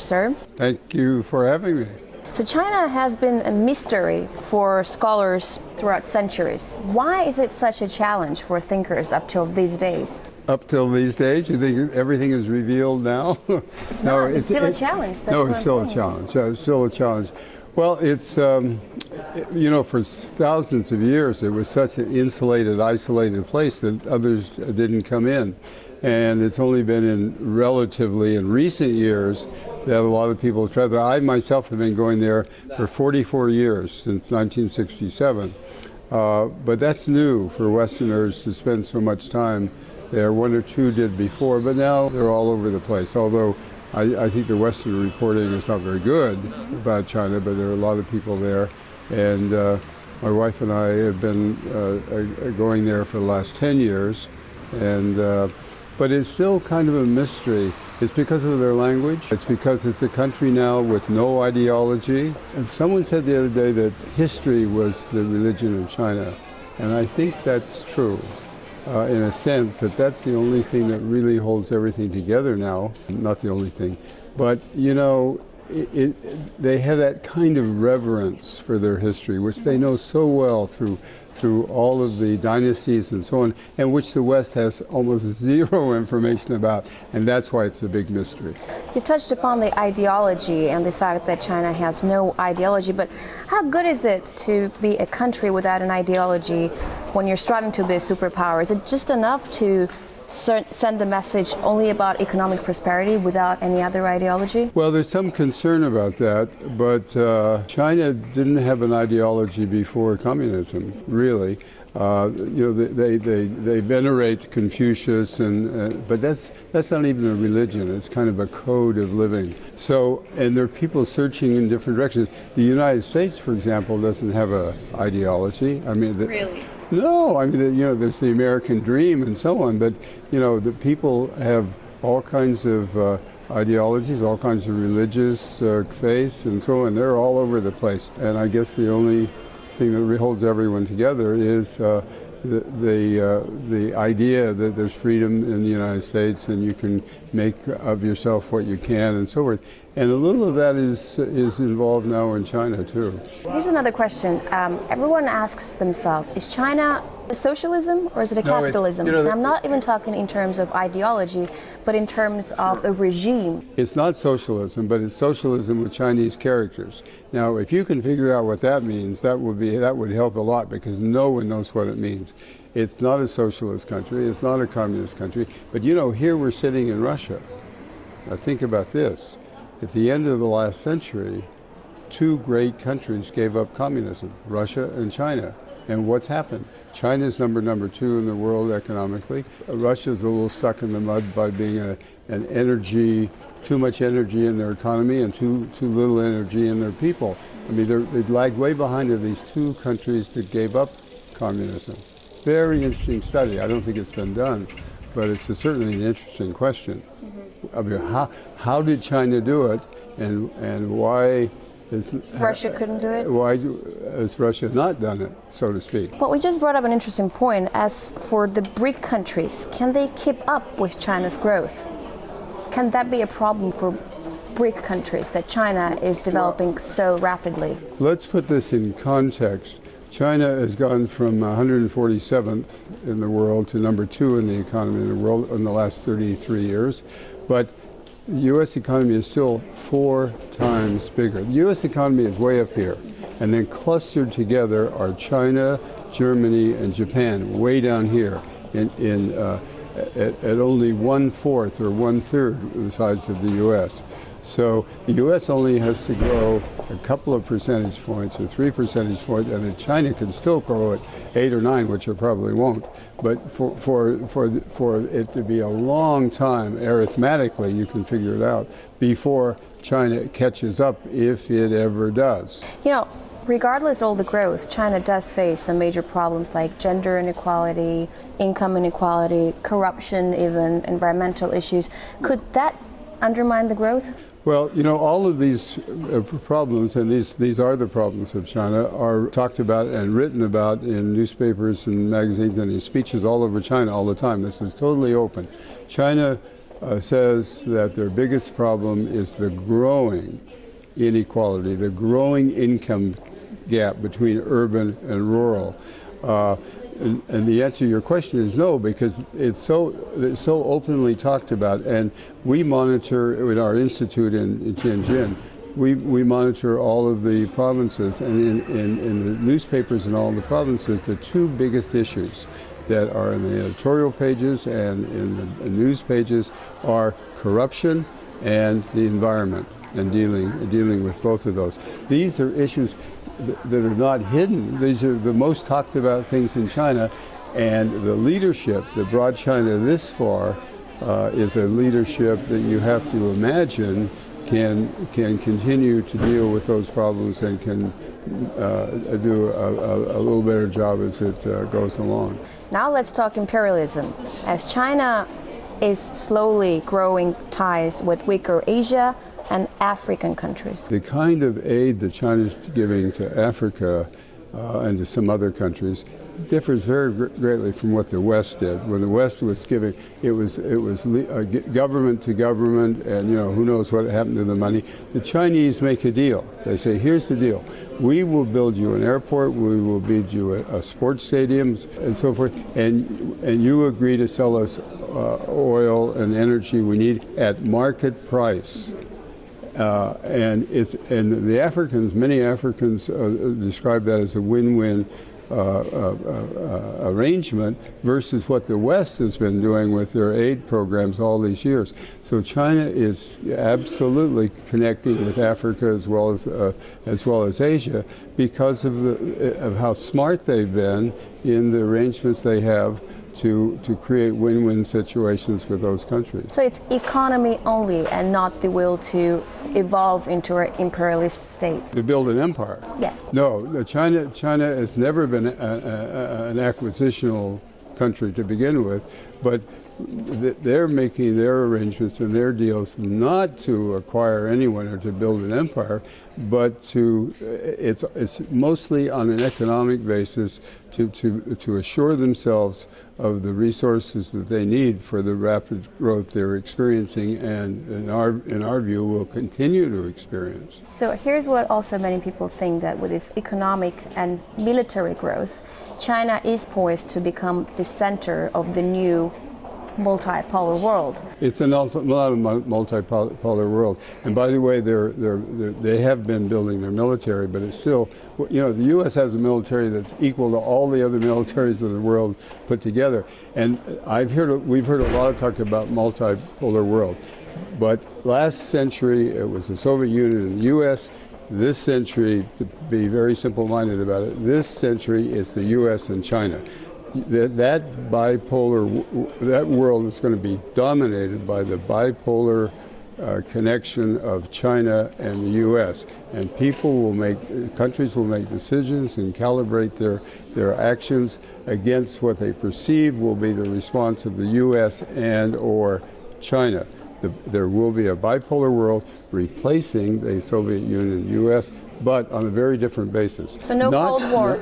sir. Thank you for having me. So China has been a mystery for scholars throughout centuries. Why is it such a challenge for thinkers up till these days? Up till these days, you think everything is revealed now? It's not. It's still a challenge. That's no, what it's I'm still saying. a challenge. It's still a challenge. Well, it's, for thousands of years, it was such an insulated, isolated place that others didn't come in. And it's only been in recent years that a lot of people travel. I myself have been going there for 44 years, since 1967. But that's new for Westerners to spend so much time there. One or two did before, but now they're all over the place. Although I think the Western reporting is not very good about China, but there are a lot of people there. And my wife and I have been going there for the last 10 years. But it's still kind of a mystery. It's because of their language. It's because it's a country now with no ideology. And someone said the other day that history was the religion of China. And I think that's true. In a sense, that's the only thing that really holds everything together now. Not the only thing, but they have that kind of reverence for their history, which they know so well through all of the dynasties and so on, and which the West has almost zero information about, and that's why it's a big mystery. You've touched upon the ideology and the fact that China has no ideology, but how good is it to be a country without an ideology when you're striving to be a superpower? Is it just enough to send the message only about economic prosperity without any other ideology? Well, there's some concern about that, but China didn't have an ideology before communism, really. They venerate Confucius, but that's not even a religion. It's kind of a code of living. So, and there are people searching in different directions. The United States, for example, doesn't have an ideology. Really? No, there's the American dream and so on, but the people have all kinds of ideologies, all kinds of religious faiths and so on. They're all over the place, and I guess the only thing that holds everyone together is the idea that there's freedom in the United States and you can make of yourself what you can and so forth. And a little of that is involved now in China too. Here's another question. Everyone asks themselves, is China a socialism or is it a capitalism? And I'm not even talking in terms of ideology, but in terms of a regime. It's not socialism, but it's socialism with Chinese characters. Now, if you can figure out what that means, that would help a lot, because no one knows what it means. It's not a socialist country, it's not a communist country, but here we're sitting in Russia. Now think about this. At the end of the last century, two great countries gave up communism, Russia and China. And what's happened? China's number two in the world economically. Russia's a little stuck in the mud by being too much energy in their economy and too little energy in their people. They've lagged way behind of these two countries that gave up communism. Very interesting study. I don't think it's been done, but it's certainly an interesting question. How did China do it, and why Russia couldn't do it? Why has Russia not done it, so to speak? Well, we just brought up an interesting point. As for the BRIC countries, can they keep up with China's growth? Can that be a problem for BRIC countries, that China is developing so rapidly? Let's put this in context. China has gone from 147th in the world to number 2 in the economy in the world in the last 33 years. But the U.S. economy is still 4 times bigger. The U.S. economy is way up here. And then clustered together are China, Germany, and Japan, way down here at only 1/4 or 1/3 the size of the U.S. So the U.S. only has to grow a couple of percentage points or 3 percentage points, and then China can still grow at 8 or 9, which it probably won't. But for it to be a long time, arithmetically, you can figure it out, before China catches up, if it ever does. Regardless of all the growth, China does face some major problems like gender inequality, income inequality, corruption, even environmental issues. Could that undermine the growth? Well, all of these problems, and these are the problems of China, are talked about and written about in newspapers and magazines and in speeches all over China all the time. This is totally open. China says that their biggest problem is the growing inequality, the growing income gap between urban and rural. And the answer to your question is no, because it's so openly talked about. And we monitor at our institute in Tianjin, we monitor all of the provinces, and in the newspapers in all the provinces, the two biggest issues that are in the editorial pages and in the news pages are corruption and the environment, and dealing with both of those. These are issues that are not hidden. These are the most talked about things in China, and the leadership that brought China this far is a leadership that you have to imagine can continue to deal with those problems and can do a little better job as it goes along. Now let's talk imperialism. As China is slowly growing ties with weaker Asia and African countries. The kind of aid that China is giving to Africa and to some other countries differs very greatly from what the West did. When the West was giving, it was government to government, and who knows what happened to the money. The Chinese make a deal. They say, here's the deal. We will build you an airport, we will build you a sports stadiums, and so forth, and you agree to sell us oil and energy we need at market price. And the Africans, many Africans describe that as a win-win arrangement versus what the West has been doing with their aid programs all these years. So China is absolutely connecting with Africa as well as Asia because of how smart they've been in the arrangements they have to create win-win situations with those countries. So it's economy only and not the will to evolve into an imperialist state. To build an empire? Yeah. No, China has never been an acquisitional country to begin with, but they're making their arrangements and their deals not to acquire anyone or to build an empire, but it's mostly on an economic basis to assure themselves of the resources that they need for the rapid growth they're experiencing and in our view will continue to experience. So here's what also many people think, that with its economic and military growth, China is poised to become the center of the new multipolar world. It's a multipolar world, and by the way, they have been building their military, but it's still, the U.S. has a military that's equal to all the other militaries of the world put together. And we've heard a lot of talk about multipolar world, but last century it was the Soviet Union and the U.S. This century, to be very simple-minded about it, this century is the U.S. and China. That world is going to be dominated by the bipolar connection of China and the U.S. And countries will make decisions and calibrate their actions against what they perceive will be the response of the U.S. and or China. There will be a bipolar world replacing the Soviet Union and U.S., but on a very different basis. So no Cold War?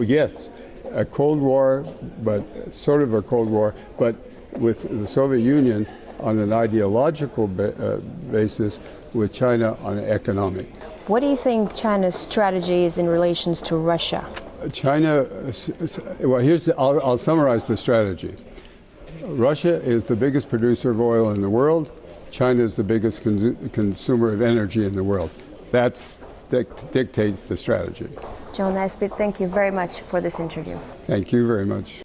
Yes. A Cold War, but sort of a Cold War, but with the Soviet Union on an ideological basis, with China on an economic. What do you think China's strategy is in relations to Russia? I'll summarize the strategy. Russia is the biggest producer of oil in the world. China is the biggest consumer of energy in the world. That dictates the strategy. Joe Nesbitt, thank you very much for this interview. Thank you very much.